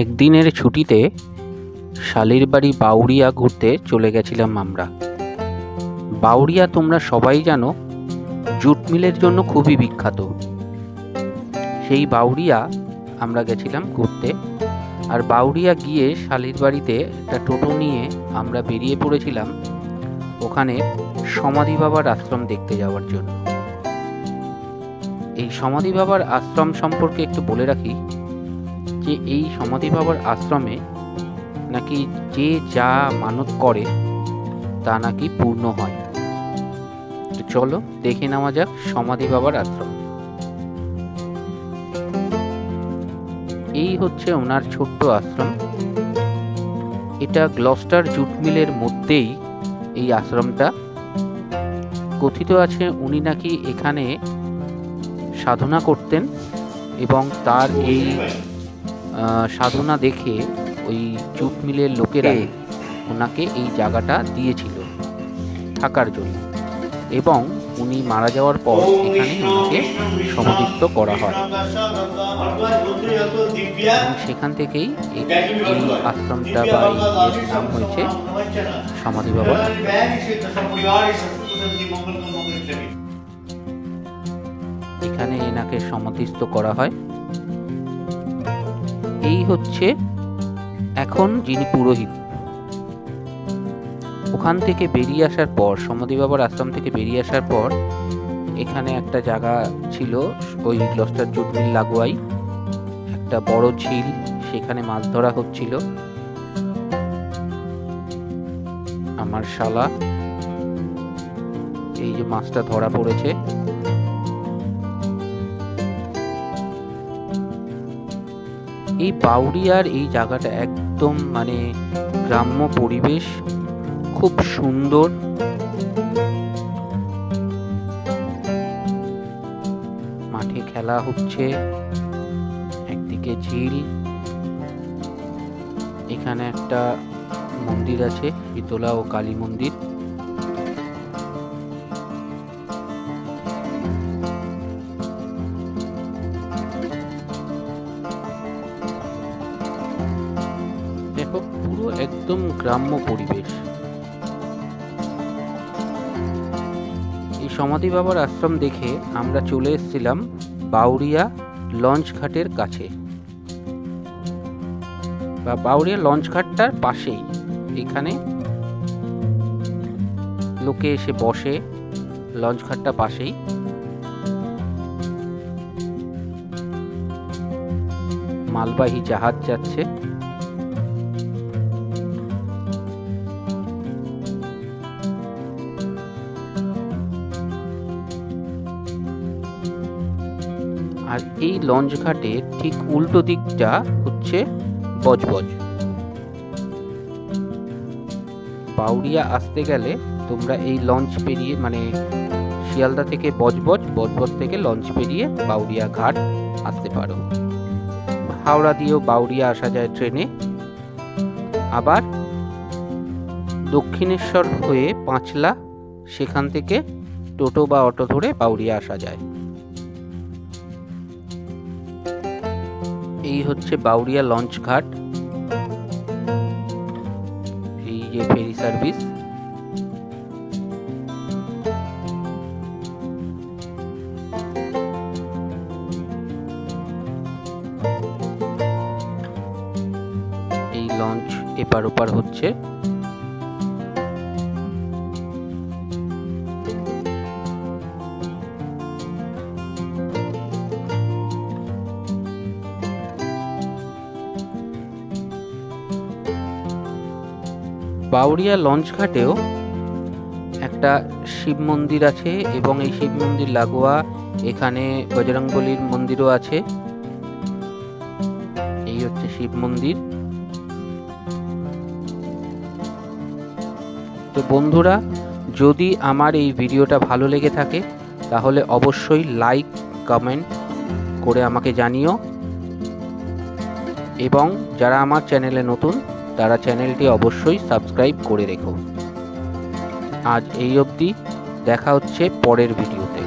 একদিনের ছুটিতে শালির বাড়ি বাউরিয়া ঘুরতে চলে গেছিলাম আমরা। বাউরিয়া তোমরা সবাই জানো জুট মিলের জন্য খুবই বিখ্যাত। সেই বাউরিয়া আমরা গেছিলাম ঘুরতে। আর বাউরিয়া গিয়ে শালির বাড়িতে একটা টোটো নিয়ে আমরা বেরিয়ে পড়েছিলাম ওখানে সমাধি বাবার আশ্রম দেখতে যাওয়ার জন্য। এই সমাধি বাবার আশ্রম সম্পর্কে একটু বলে রাখি যে এই সমাধি বাবার আশ্রমে নাকি যে যা মানত করে তা নাকি পূর্ণ হয়। তো চলো দেখে নেওয়া যাক সমাধি বাবার আশ্রম। এই হচ্ছে ওনার ছোট্ট আশ্রম। এটা গ্লস্টার জুট মিলের মধ্যেই এই আশ্রমটা। কথিত আছে উনি নাকি এখানে সাধনা করতেন এবং তার এই সাধনা দেখে ওই জুট মিলের লোকেরা ওনাকে এই জায়গাটা দিয়েছিল থাকার জন্য, এবং উনি মারা যাওয়ার পর এখানে ওনাকে সমাধিস্থ করা হয়। সেখান থেকেই এই আশ্রমটা বা এই নাম হয়েছে সমাধি বাবা। এখানে এনাকে সমাধিস্থ করা হয়। এই হচ্ছে এখন যিনি পুরোহিত। ওখান থেকে বেরিয়ে আসার পর, সমাধি বাবার আশ্রম থেকে বেরিয়ে আসার পর এখানে একটা জায়গা ছিল ওই গ্লস্টার জুট মিল লাগোয়াই একটা বড় ঝিল, সেখানে মাছ ধরা হচ্ছিল। আমার শালা এই যে মাছটা ধরা পড়েছে। এই বাউরিয়ার এই জায়গাটা একদম মানে গ্রাম্য পরিবেশ, খুব সুন্দর। মাঠে খেলা হচ্ছে, একদিকে ঝিল, এখানে একটা মন্দির আছে শীতলা ও কালী মন্দির। দেখো পুরো একদম গ্রাম্য পরিবেশ। এই সমাধি বাবার আশ্রম দেখে আমরা চলে এসেছিলাম বাউরিয়া লঞ্চ ঘাটের কাছে, বা বাউরিয়া লঞ্চ ঘাটটার পাশেই। এখানে লোকে এসে বসে, লঞ্চ ঘাটটা পাশেই। মালবাহী জাহাজ যাচ্ছে। আর এই লঞ্চ ঘাটের ঠিক উল্টো দিকটা হচ্ছে বজবজ। বাউরিয়া আসতে গেলে তোমরা এই লঞ্চ পেরিয়ে, মানে শিয়ালদা থেকে বজবজ, বজবজ থেকে লঞ্চ পেরিয়ে বাউরিয়া ঘাট আসতে পারো। হাওড়া দিয়েও বাউরিয়া আসা যায় ট্রেনে। আবার দক্ষিণেশ্বর হয়ে পাঁচলা, সেখান থেকে টোটো বা অটো ধরে বাউরিয়া আসা যায়। এই হচ্ছে বাউরিয়া লঞ্চ ঘাট। এই যে ফেরি সার্ভিস। এই লঞ্চ এপার ওপার হচ্ছে। বাউরিয়া লঞ্চ ঘাটেও একটা শিব মন্দির আছে, এবং এই শিব মন্দির লাগোয়া এখানে বজরংবলীর মন্দিরও আছে। এই হচ্ছে শিব মন্দির। তো বন্ধুরা, যদি আমার এই ভিডিওটা ভালো লেগে থাকে তাহলে অবশ্যই লাইক কমেন্ট করে আমাকে জানিও, এবং যারা আমার চ্যানেলে নতুন তারা চ্যানেলটি অবশ্যই সাবস্ক্রাইব করে রেখো। আজ এই অবধি, দেখা হচ্ছে পরের ভিডিওতে।